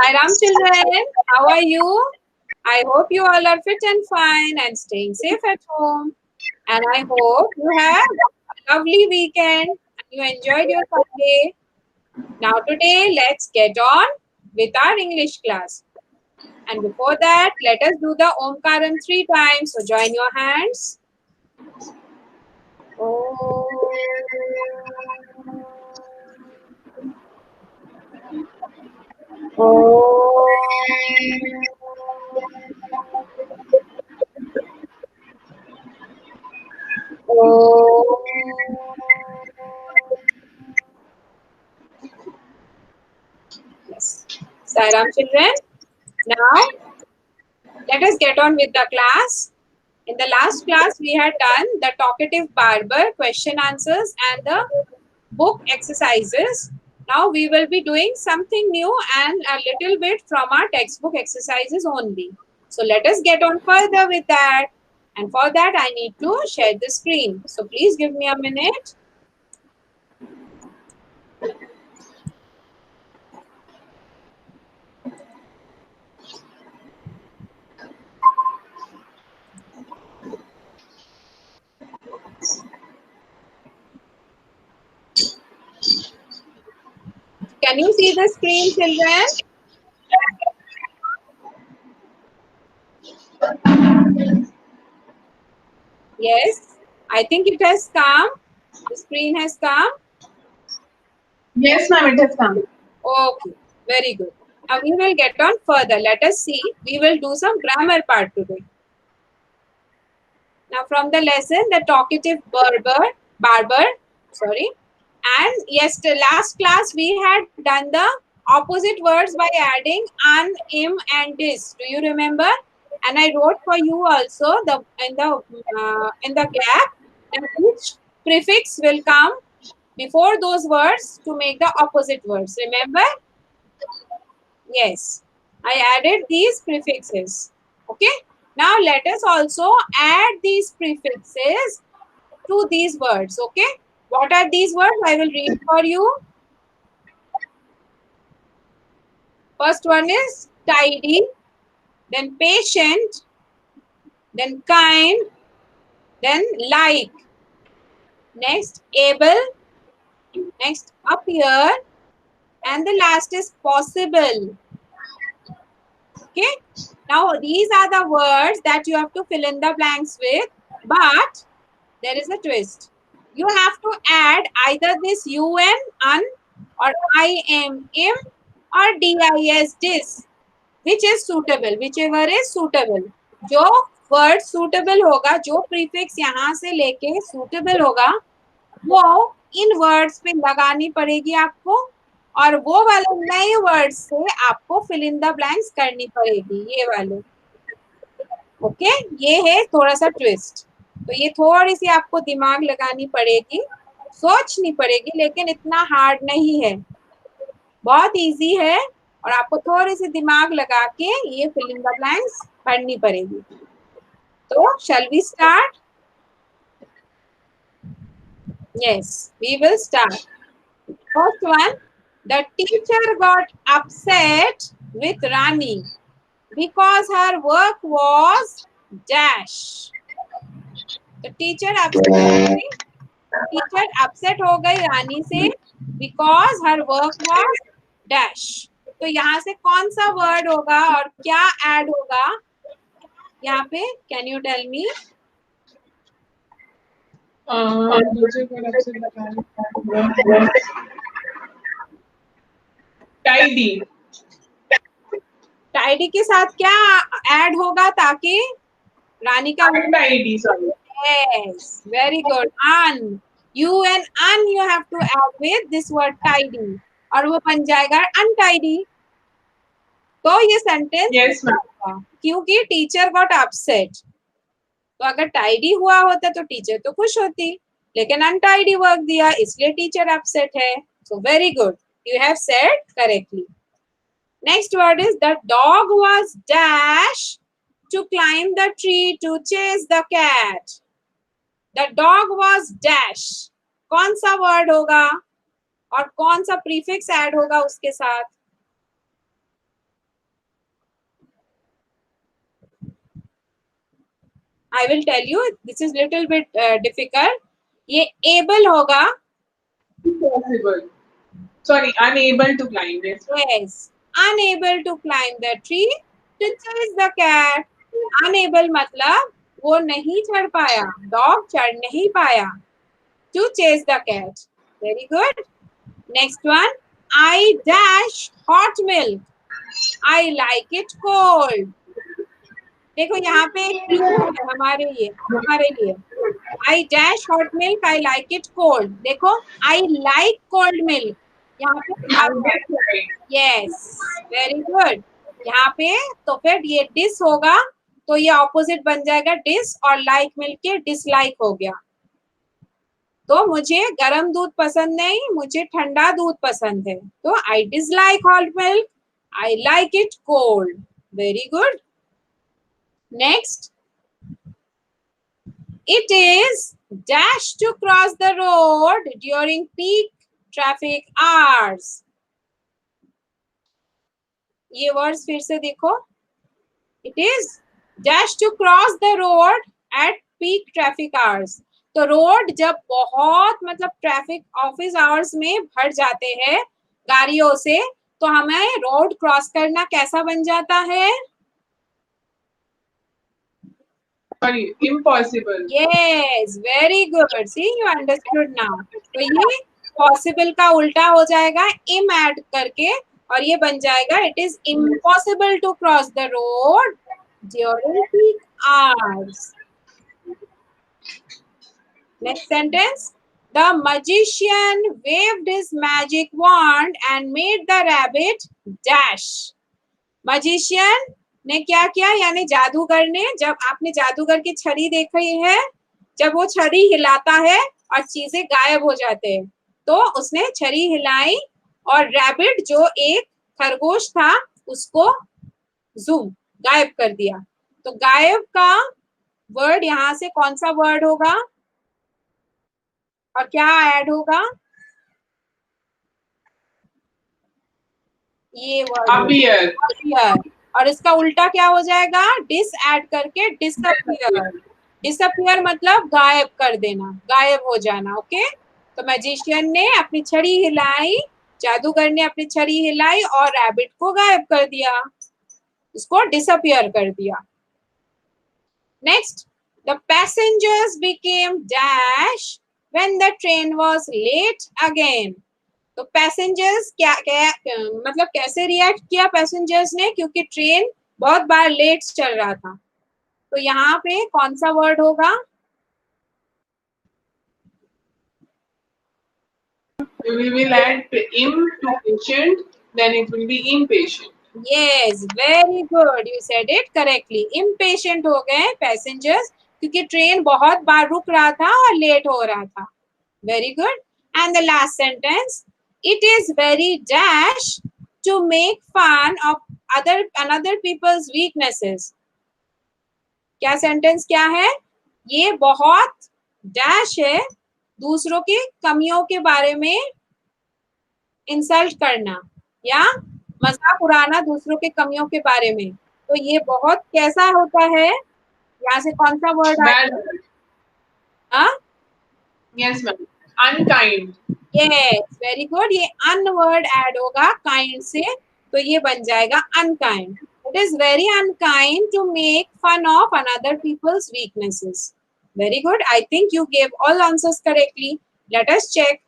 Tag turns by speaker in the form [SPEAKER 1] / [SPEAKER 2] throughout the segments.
[SPEAKER 1] Sairam children, how are you? I hope you all are fit and fine and staying safe at home. And I hope you have a lovely weekend and you enjoyed your Sunday. Now today, let's get on with our English class. And before that, let us do the Omkaram 3 times. So join your hands. Om. Yes. Sairam children. Now let us get on with the class. In the last class, we had done the talkative barber question answers and the book exercises. Now we will be doing something new and a little bit from our textbook exercises only. So let us get on further with that. And for that, I need to share the screen. So please give me a minute. Can you see the screen, children? Yes, I think it has come. The screen has come.
[SPEAKER 2] Yes, ma'am, it has come.
[SPEAKER 1] Okay, very good. Now we will get on further. Let us see. We will do some grammar part today. Now from the lesson, the talkative barber, sorry. And yes, the last class we had done the opposite words by adding an, im, and this. Do you remember? And I wrote for you also the in the gap that which prefix will come before those words to make the opposite words. Remember? Yes, I added these prefixes. Okay. Now let us also add these prefixes to these words. Okay. What are these words? I will read for you. First one is tidy, then patient, then kind, then like. Next, able. Next, appear. And the last is possible. Okay. Now, these are the words that you have to fill in the blanks with. But there is a twist. You have to add either this un, or im, or dis, which is suitable, whichever is suitable. जो word suitable होगा, जो prefix यहाँ से लेके suitable होगा, वो इन words पे लगानी पड़ेगी आपको, और वो वाले नए words से आपको fill in the blanks करनी पड़ेगी, ये वाले. ओके, ये है थोड़ा सा ट्विस्ट. तो ये थोड़ी सी आपको दिमाग लगानी पड़ेगी, सोचनी पड़ेगी, लेकिन इतना हार्ड नहीं है, बहुत इजी है. और आपको थोड़ी सी दिमाग लगा के ये फिलिंग द ब्लैंक्स पढ़नी पड़ेगी. तो shall we start? Yes, we will start. First one, the teacher got upset with Rani because her work was dash. तो टीचर अपसेट हो गई रानी से because her work was dash. तो यहाँ से कौन सा वर्ड होगा और क्या ऐड होगा यहाँ पे? Can you tell me?
[SPEAKER 2] Tidy.
[SPEAKER 1] Tidy के साथ क्या ऐड होगा ताकि रानी का
[SPEAKER 2] tidy, sorry.
[SPEAKER 1] Yes, very good. Un. You and un you have to add with this word tidy. और वो बन जाएगा untidy. तो ये सेंटेंस
[SPEAKER 2] Yes, ma'am.
[SPEAKER 1] क्योंकि टीचर गॉट अपसेट. तो अगर टाइडी हुआ होता तो टीचर तो खुश होती, लेकिन अनटाइडी वर्क दिया इसलिए टीचर अपसेट है. So very good, you have said correctly. Next word is the dog was dash to climb the tree to chase the cat. The dog was dash, कौन सा word होगा और कौन सा prefix add होगा उसके साथ? I will tell you. This is little bit difficult. ये able होगा.
[SPEAKER 2] Impossible. Sorry, unable to climb it.
[SPEAKER 1] Yes. Unable to climb the tree to chase the cat. Unable मतलब वो नहीं चढ़ पाया. Dog चढ़ नहीं पाया. To chase the cat. Very good. Next one. I dash hot milk. I like it cold. देखो यहाँ पे एक क्लू है हमारे लिए. I dash hot milk. I like it cold. देखो I like cold milk. यहाँ पे
[SPEAKER 2] That's right.
[SPEAKER 1] Yes very good. यहाँ पे तो फिर ये डिस होगा तो ये ऑपोजिट बन जाएगा डिस और लाइक मिलके डिसलाइक हो गया. तो मुझे गर्म दूध पसंद नहीं, मुझे ठंडा दूध पसंद है. तो I dislike hot milk, I like it cold. Very good. Next. It is dash to cross the road during peak traffic hours. ये वर्ड्स फिर से देखो. It is dash to cross the road at peak traffic hours. तो road जब बहुत मतलब traffic office hours में भर जाते हैं गाड़ियों से तो हमें रोड क्रॉस करना कैसा बन जाता है?
[SPEAKER 2] Sorry, impossible.
[SPEAKER 1] Yes, very good. See, you understood now. तो ये पॉसिबल का उल्टा हो जाएगा इम ऐड करके और ये बन जाएगा it is impossible to cross the road during peak hours. Next sentence. The magician waved his magic wand and made the rabbit dash. Magician ने क्या किया यानी जादूगर ने, जब आपने जादूगर की छड़ी देखी है, जब वो छड़ी हिलाता है और चीजें गायब हो जाते हैं, तो उसने छड़ी हिलाई और रैबिट जो एक खरगोश था उसको जूम गायब कर दिया. तो गायब का वर्ड यहाँ से कौन सा वर्ड होगा और क्या ऐड होगा? ये वर्ड
[SPEAKER 2] Appear.
[SPEAKER 1] और इसका उल्टा क्या हो जाएगा? डिस ऐड करके डिसअपियर. डिसअपियर मतलब गायब कर देना, गायब हो जाना. ओके. तो मैजिशियन ने अपनी छड़ी हिलाई, जादूगर ने अपनी छड़ी हिलाई और रैबिट को गायब कर दिया, उसको डिसअपियर कर दिया. Next. The passengers became dash when the train was late again. तो पैसेंजर्स क्या मतलब कैसे रिएक्ट किया पैसेंजर्स ने? क्योंकि ट्रेन बहुत बार लेट चल रहा था. तो यहाँ पे कौन सा वर्ड होगा?
[SPEAKER 2] We will add im to patient, then it will be impatient.
[SPEAKER 1] Yes, very good. You said it correctly. Impatient हो गए पैसेंजर्स क्योंकि ट्रेन बहुत बार रुक रहा था और लेट हो रहा था. Very good. And the last sentence. It is very dash to make fun of another people's weaknesses. क्या सेंटेंस क्या है? ये बहुत डैश है दूसरों की कमियों के बारे में इंसल्ट करना या मजाक उड़ाना दूसरों के कमियों के बारे में. तो ये बहुत कैसा होता है? यहाँ से कौन सा वर्ड आया? हाँ?
[SPEAKER 2] Yes, ma'am. Unkind.
[SPEAKER 1] Yes, very good. ये un word add होगा kind से, तो ये बन जाएगा unkind. It is very unkind to make fun of another people's weaknesses. Very good. I think you gave all answers correctly. Let us check.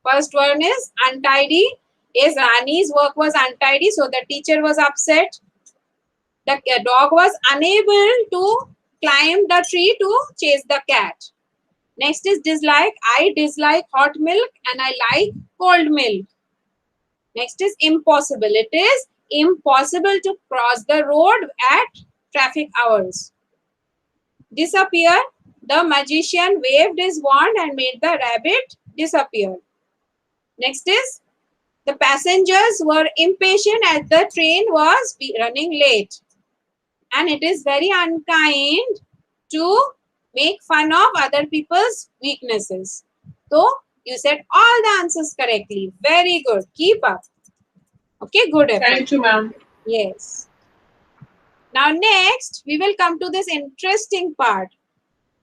[SPEAKER 1] First one is untidy. Yes, Rani's work was untidy, so the teacher was upset. The dog was unable to climb the tree to chase the cat. Next is dislike. I dislike hot milk and I like cold milk. Next is impossible. It is impossible to cross the road at traffic hours. Disappear. The magician waved his wand and made the rabbit disappear. Next is the passengers were impatient as the train was running late. And it is very unkind to make fun of other people's weaknesses. So you said all the answers correctly. Very good. Keep up. Okay, good effort.
[SPEAKER 2] Thank you, ma'am.
[SPEAKER 1] Yes. Now next we will come to this interesting part.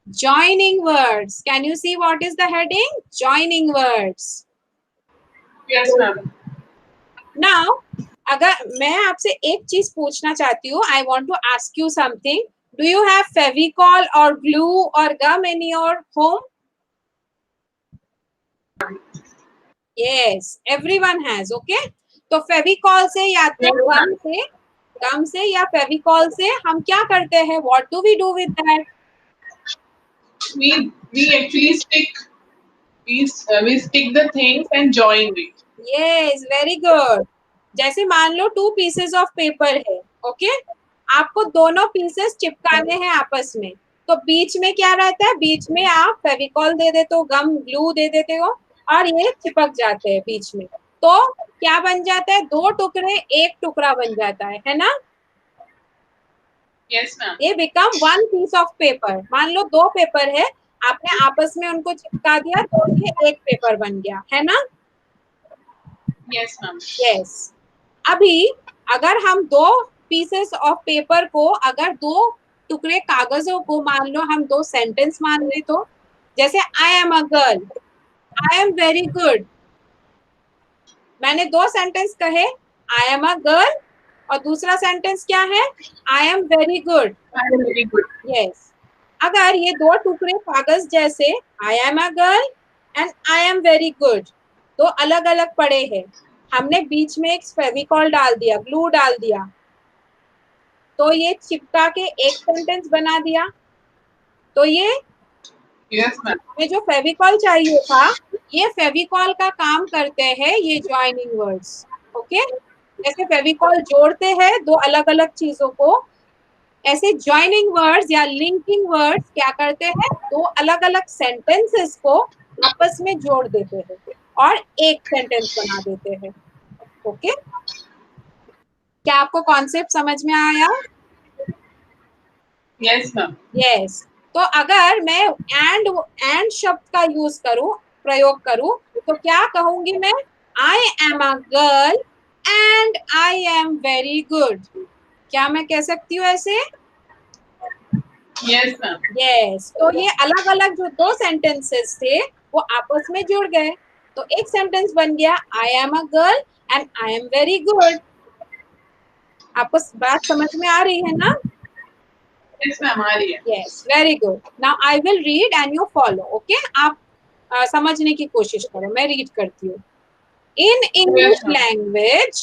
[SPEAKER 1] Joining words. Can you see what is the heading? Joining words.
[SPEAKER 2] Yes, ma'am.
[SPEAKER 1] Now, अगर मैं आपसे एक चीज पूछना चाहती हूँ, I want to ask you something. Do you have Fevicol or glue or gum in your home? Yes, everyone has. Okay. तो Fevicol से या तो गम से या Fevicol से हम क्या करते हैं? What do we do with that?
[SPEAKER 2] We actually we stick the things and join it.
[SPEAKER 1] Yes, very good. जैसे मान लो 2 pieces of paper है, ओके? आपको दोनों पीसेस चिपकाने हैं आपस में, तो बीच में क्या रहता है? बीच में आप फेविकॉल दे देते हो, गम ग्लू दे देते हो और ये चिपक जाते हैं बीच में। तो क्या बन जाता है? 2 टुकड़े एक टुकड़ा बन जाता है ना?
[SPEAKER 2] Yes, ma'am.
[SPEAKER 1] ये बिकम 1 piece of paper. मान लो 2 पेपर है, आपने आपस में उनको चिपका दिया तो ये एक पेपर बन गया, है ना?
[SPEAKER 2] Yes, ma'am.
[SPEAKER 1] यस। अभी अगर हम 2 पीसेस ऑफ पेपर को, अगर 2 टुकड़े कागजों को मान लो हम 2 सेंटेंस मान ले, तो जैसे I am a girl, I am very good, मैंने 2 सेंटेंस कहे, आई एम अ गर्ल और दूसरा सेंटेंस क्या है? I am very good.
[SPEAKER 2] I am very good.
[SPEAKER 1] Yes. अगर ये 2 टुकड़े कागज जैसे I am a girl and I am very good, 2 अलग अलग पड़े हैं, हमने बीच में एक फेविकॉल डाल दिया, ग्लू डाल दिया, तो ये चिपका के एक सेंटेंस बना दिया। तो ये
[SPEAKER 2] Yes, ma'am.
[SPEAKER 1] हमें जो फेविकॉल चाहिए था, ये फेविकॉल का काम करते हैं ये जॉइनिंग वर्ड्स। ओके, जैसे फेविकॉल जोड़ते हैं 2 अलग अलग चीजों को, ऐसे जॉइनिंग वर्ड्स या लिंकिंग वर्ड्स क्या करते हैं? 2 अलग अलग सेंटेंसेस को आपस में जोड़ देते हैं और एक सेंटेंस बना देते हैं। ओके, क्या आपको कॉन्सेप्ट समझ में आया?
[SPEAKER 2] Yes, ma'am.
[SPEAKER 1] यस। तो अगर मैं एंड शब्द का यूज करूं, प्रयोग करूं, तो क्या कहूंगी मैं? I am a girl and I am very good. क्या मैं कह सकती हूँ ऐसे?
[SPEAKER 2] Yes, ma'am.
[SPEAKER 1] यस। तो ये अलग अलग जो 2 सेंटेंसेस थे वो आपस में जुड़ गए, तो एक सेंटेंस बन गया I am a girl and I am very good. आपको बात समझ में आ रही है ना?
[SPEAKER 2] Yes, ma'am. आ रही है.
[SPEAKER 1] Yes, very good. Now I will read and you follow. Okay? आप समझने की कोशिश करो, मैं रीड करती हूँ। In English
[SPEAKER 2] Yes, ma'am.
[SPEAKER 1] language,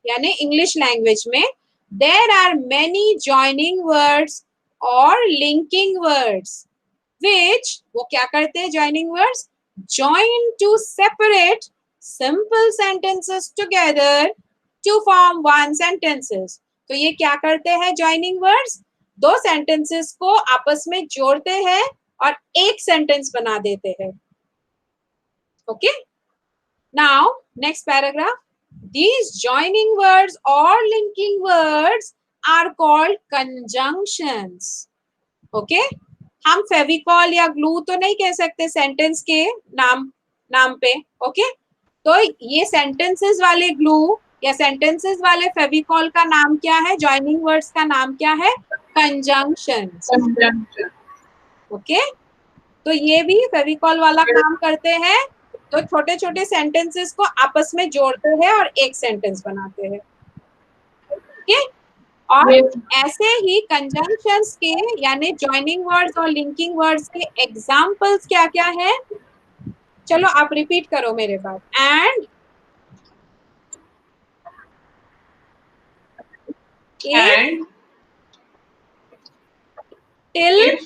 [SPEAKER 1] यानी इंग्लिश लैंग्वेज में, there are many joining words or linking words, which वो क्या करते हैं? joining words join to separate simple sentences together to form one sentences. तो ये क्या करते हैं? joining words 2 sentences को आपस में जोड़ते हैं और एक सेंटेंस बना देते हैं। Okay, now next paragraph. These joining words or linking words are called conjunctions. Okay, हम फेविकॉल या ग्लू तो नहीं कह सकते सेंटेंस के नाम पे। ओके, तो ये सेंटेंसेस वाले ग्लू या सेंटेंसेस वाले फेविकॉल का नाम क्या है? जॉइनिंग वर्ड्स का नाम क्या है? कंजंक्शंस।
[SPEAKER 2] Conjunction.
[SPEAKER 1] ओके, तो ये भी फेविकॉल वाला काम करते हैं, तो छोटे छोटे सेंटेंसेस को आपस में जोड़ते हैं और एक सेंटेंस बनाते हैं। ओके, और
[SPEAKER 2] Yes.
[SPEAKER 1] ऐसे ही कंजंक्शंस के यानी जॉइनिंग वर्ड्स और लिंकिंग वर्ड्स के एग्जांपल्स क्या क्या है? चलो आप रिपीट करो मेरे पास। And,
[SPEAKER 2] And
[SPEAKER 1] till,
[SPEAKER 2] if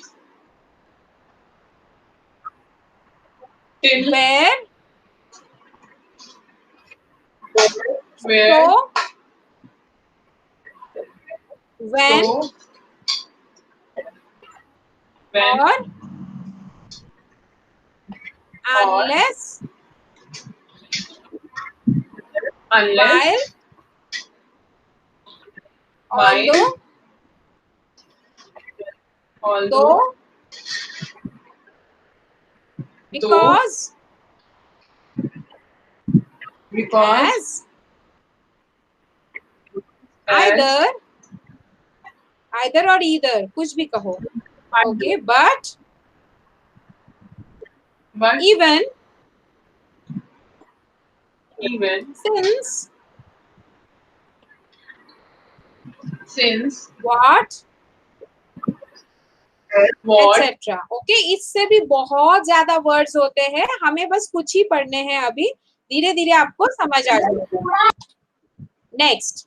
[SPEAKER 2] till
[SPEAKER 1] where,
[SPEAKER 2] where
[SPEAKER 1] so, when,
[SPEAKER 2] so when
[SPEAKER 1] और unless,
[SPEAKER 2] unless
[SPEAKER 1] while,
[SPEAKER 2] although
[SPEAKER 1] though, because,
[SPEAKER 2] because
[SPEAKER 1] as, either, either or either, कुछ भी कहो. Okay, but even since what etc. Okay, इससे भी बहुत ज्यादा वर्ड्स होते हैं, हमें बस कुछ ही पढ़ने हैं अभी, धीरे धीरे आपको समझ आ जाएगा. नेक्स्ट,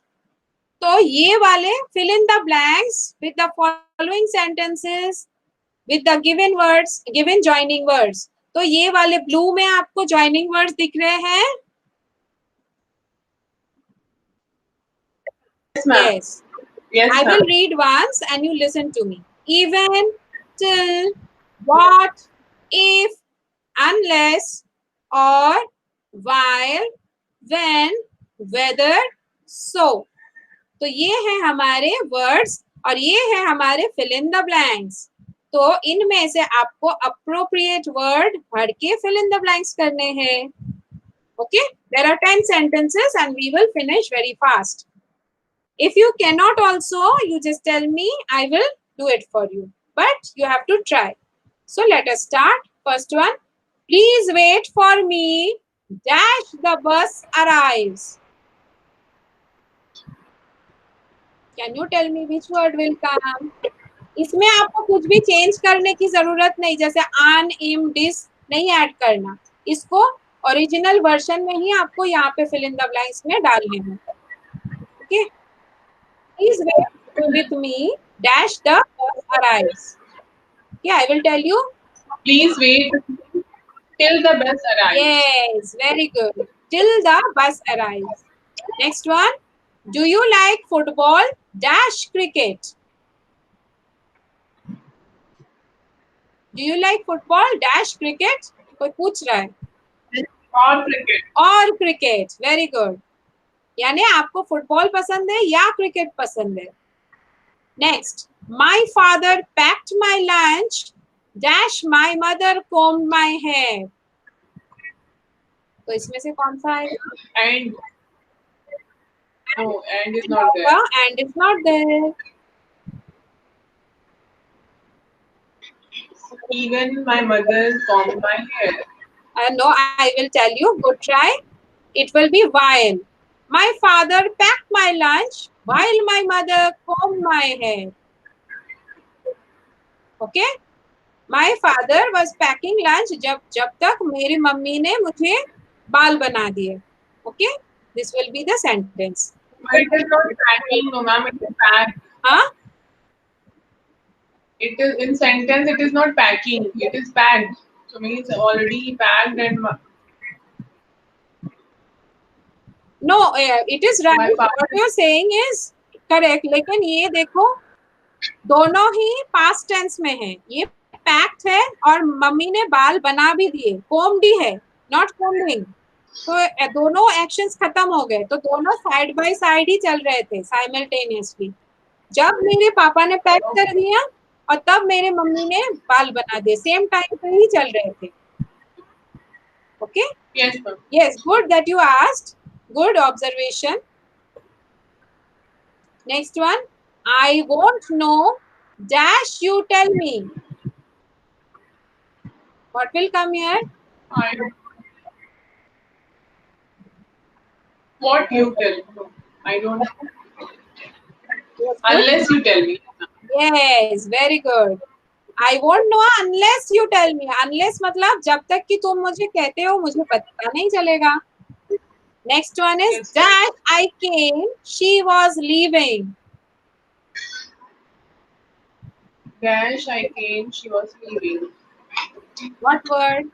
[SPEAKER 1] तो ये वाले fill in the blanks with the following sentences with the given words, given joining words. तो ये वाले ब्लू में आपको जॉइनिंग वर्ड्स दिख रहे हैं. Yes. I will read once and you listen to me. Even, till, what, if, unless, or, while, when, whether, so. तो ये है हमारे वर्ड्स और ये है हमारे फिल इन द ब्लैंक्स. तो इनमें से आपको अप्रोप्रिएट वर्ड भर के फिल इन द ब्लैंक्स करने हैं. Okay, there are 10 sentences and we will finish very fast. If you cannot also, you just tell me, I will do it for you. But you have to try. So let us start. First one. Please wait for me. Dash the bus arrives. Can you tell me which word will come? इसमें आपको कुछ भी change करने की जरूरत नहीं, जैसे आन, इम, डिस नहीं ऐड करना. इसको ओरिजिनल वर्जन में ही आपको यहाँ पे फिल इन द ब्लैंक्स में डालने हैं. Okay, please wait with me. Dash the bus arrives. Yeah, I will tell you.
[SPEAKER 2] Please wait till the bus arrives.
[SPEAKER 1] Yes, very good. Till the bus arrives. Next one. Do you like football? Dash cricket. Do you like football? Dash cricket. कोई पूछ रहा है.
[SPEAKER 2] और cricket.
[SPEAKER 1] और cricket. Very good. यानी आपको football पसंद है या क्रिकेट पसंद है. Next, my father packed my lunch. Dash my mother combed my hair. तो इसमें से कौन सा आएगा?
[SPEAKER 2] And no, and is not there.
[SPEAKER 1] And is not there.
[SPEAKER 2] Even my mother combed my hair.
[SPEAKER 1] No, I will tell you. Good try. It will be while. My father packed my lunch while my mother combed my hair. Okay? My father was packing lunch जब तक मेरी mummy ने मुझे बाल बना दिए. Okay? This will be the sentence.
[SPEAKER 2] It is not packing, no ma'am, it is packed.
[SPEAKER 1] Huh?
[SPEAKER 2] It is in sentence, it is not packing, it is packed. So means already packed and
[SPEAKER 1] No, it is right. What you are saying is correct. लेकिन ये देखो, दोनों ही past tense में है. ये packed है और mummy ने बाल बना भी दिए. combed ही है, not combing. तो दोनों एक्शंस खत्म हो गए. तो दोनों साइड बाय साइड ही चल रहे थे साइमल्टेनियसली. जब मेरे पापा ने पैक कर दिया और तब मेरे मम्मी ने बाल बना दिए, सेम टाइम पे ही चल रहे थे. Okay,
[SPEAKER 2] yes ma'am.
[SPEAKER 1] Yes, good that you asked. Good observation. Next one. I won't know. Dash you tell me. What will come here?
[SPEAKER 2] What you tell? No, I don't know.
[SPEAKER 1] Yes,
[SPEAKER 2] Unless you tell me.
[SPEAKER 1] Yes, very good. I won't know unless you tell me. Unless मतलब जब तक कि तुम मुझे कहते हो मुझे पता नहीं चलेगा. Next one is
[SPEAKER 2] Yes.
[SPEAKER 1] that I came, she was leaving.
[SPEAKER 2] Dash I came, she was leaving.
[SPEAKER 1] What word?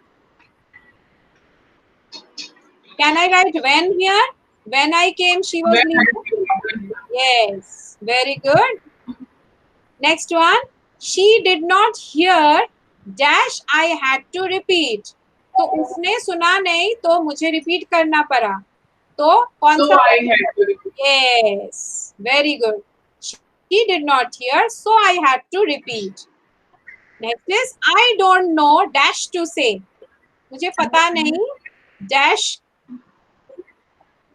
[SPEAKER 1] Can I write when here? When I came, she was leaving. Yes, very good. Next one. She did not hear. Dash I had to repeat. तो उसने सुना नहीं तो मुझे repeat करना पड़ा. तो कौन सा?
[SPEAKER 2] I had to repeat.
[SPEAKER 1] Yes, very good. She did not hear, so I had to repeat. Next is I don't know dash to say. मुझे पता नहीं dash.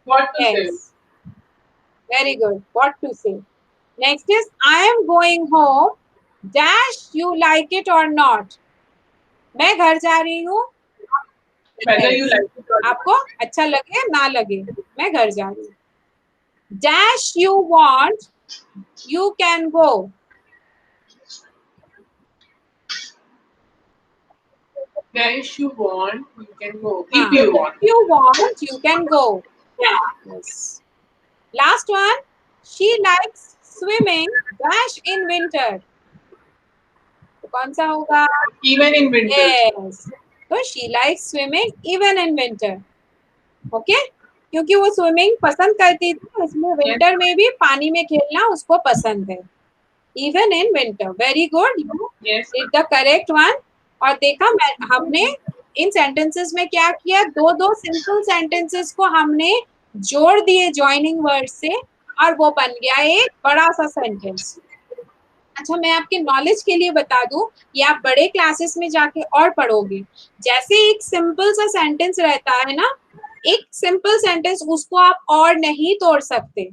[SPEAKER 2] What to say?
[SPEAKER 1] Yes, very good. What to say? Next is I am going home. Dash you like it or not? मैं घर जा रही हूँ.
[SPEAKER 2] Whether you
[SPEAKER 1] Yes.
[SPEAKER 2] like it or not.
[SPEAKER 1] आपको अच्छा लगे ना लगे, मैं घर जा रही हूँ. Dash you want, you can go.
[SPEAKER 2] Dash you want, you can go.
[SPEAKER 1] हाँ,
[SPEAKER 2] If you want.
[SPEAKER 1] if you want, you can go. Yes. Last one. She likes swimming. Dash in winter. तो कौन सा होगा?
[SPEAKER 2] Even in winter.
[SPEAKER 1] Yes. तो she likes swimming even in winter. Okay? क्योंकि वो swimming पसंद करती थी, इसलिए विंटर में भी पानी में खेलना उसको पसंद है. Even in winter. Very good. You
[SPEAKER 2] Yes.
[SPEAKER 1] did the correct one. और देखा हमने इन सेंटेंसेस में क्या किया, दो सिंपल सेंटेंसेस को हमने जोड़ दिए ज्वाइनिंग वर्ड से और वो बन गया एक बड़ा सा सेंटेंस. अच्छा, मैं आपके नॉलेज के लिए बता दूं, ये आप बड़े क्लासेस में जाके और पढ़ोगे. जैसे एक सिंपल सा सेंटेंस रहता है ना, एक सिंपल सेंटेंस उसको आप और नहीं तोड़ सकते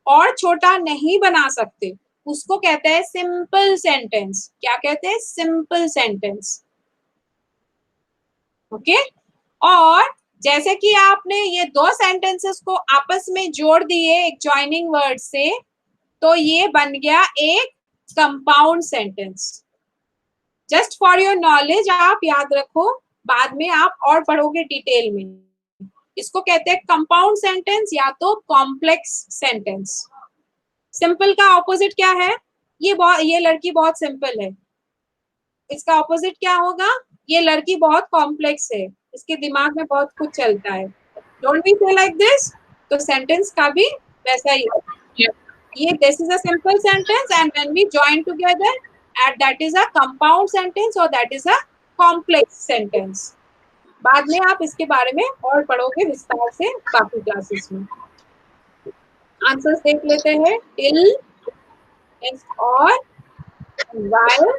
[SPEAKER 1] और छोटा नहीं बना सकते, उसको कहते हैं सिंपल सेंटेंस. क्या कहते हैं? Simple sentence. ओके. और जैसे कि आपने ये दो सेंटेंसेस को आपस में जोड़ दिए एक जॉइनिंग वर्ड से, तो ये बन गया एक compound sentence. Just for your knowledge, आप याद रखो, बाद में आप और पढ़ोगे डिटेल में. इसको कहते हैं कंपाउंड सेंटेंस या तो कॉम्प्लेक्स सेंटेंस. सिंपल का ऑपोजिट क्या है? ये लड़की बहुत सिंपल है. इसका ऑपोजिट क्या होगा? ये लड़की बहुत कॉम्प्लेक्स है, इसके दिमाग में बहुत कुछ चलता है. Don't be say like this. तो सेंटेंस का भी वैसा ही होगा.
[SPEAKER 2] Yeah.
[SPEAKER 1] ये this is a simple sentence and when we join together at that is a compound sentence और that is a complex sentence. बाद में आप इसके बारे में और पढ़ोगे विस्तार से बाकी क्लासेस में. आंसर्स देख लेते हैं. टिल, और, while,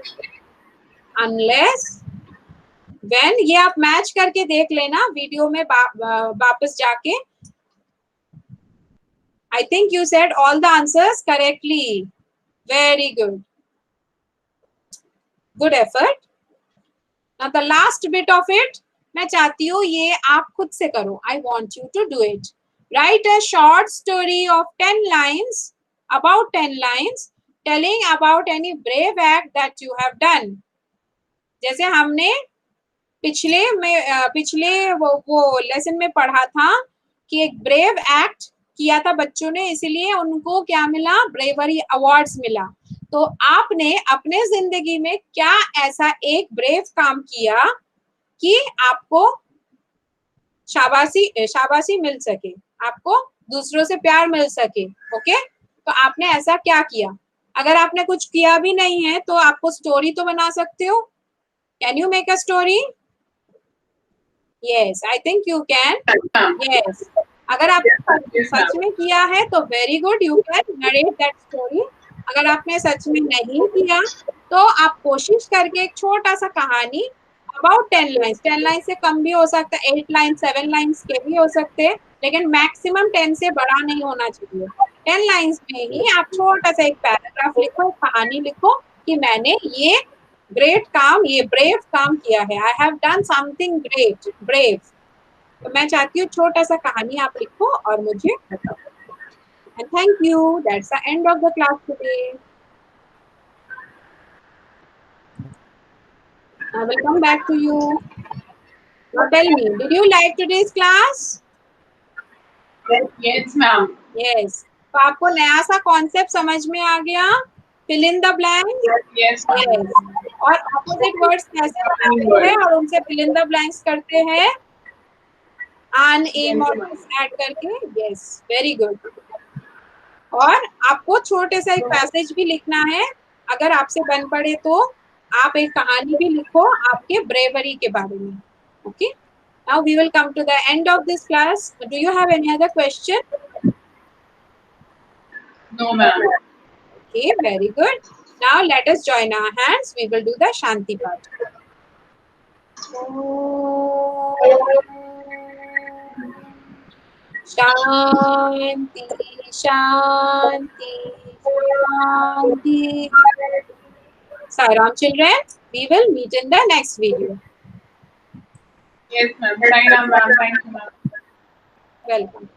[SPEAKER 1] unless, when. ये आप मैच करके देख लेना वीडियो में वापस जाके. I think you said all the answers correctly. Very good. Good effort. Now the last bit of it, मैं चाहती हूँ ये आप खुद से करो. I want you to do it. Write a short story of 10 lines, about 10 lines, telling about any brave act that you have done. जैसे हमने पिछले वो लेसन में पढ़ा था कि एक ब्रेव एक्ट किया था बच्चों ने, इसीलिए उनको क्या मिला? ब्रेवरी अवार्ड्स मिला. तो आपने अपने जिंदगी में क्या ऐसा एक ब्रेव काम किया कि आपको शाबाशी मिल सके, आपको दूसरों से प्यार मिल सके. ओके. तो आपने ऐसा क्या किया? अगर आपने कुछ किया भी नहीं है तो आपको स्टोरी तो बना सकते हो. Can you make a story? Yes, I think you can. Yes. अगर आपने सच में किया है तो very good, you can narrate that story. अगर आपने सच में नहीं किया तो आप कोशिश करके एक छोटा सा कहानी अबाउट 10 लाइन्स, 10 लाइन से कम भी हो सकता है, 8 लाइन 7 लाइन्स के भी हो सकते हैं, लेकिन मैक्सिमम 10 से बड़ा नहीं होना चाहिए. 10 लाइन्स में ही आप छोटा सा एक पैराग्राफ लिखो, एक कहानी लिखो कि मैंने ये ग्रेट काम, ये ब्रेव काम किया है. I have done something great, brave. तो मैं चाहती हूँ छोटा सा कहानी आप लिखो और मुझे बताओ. And thank you. That's the end of the class today. I will come back to you. Now tell me, did you like today's class?
[SPEAKER 2] Yes, ma'am.
[SPEAKER 1] Yes. तो आपको नया सा कॉन्सेप्ट समझ में आ गया? Fill in the blanks.
[SPEAKER 2] Yes.
[SPEAKER 1] Yes. और opposite words कैसे बनाते हैं और उनसे फिल इन द ब्लैंक्स करते हैं? an, aim और ऐड करके. Yes, very good. और आपको छोटे सा एक पैसेज भी लिखना है. अगर आपसे बन पड़े तो आप एक कहानी भी लिखो आपके ब्रेवरी के बारे में. Okay. Now we will come to the end of this class. Do you have any other question?
[SPEAKER 2] No, ma'am.
[SPEAKER 1] Okay, very good. Now let us join our hands. We will do the Shanti part. Shanti, Shanti. Shanti. Sairam children, we will meet in the next video.
[SPEAKER 2] Yes, ma'am. Sai Ram, ma'am. Thank you, ma'am.
[SPEAKER 1] Welcome.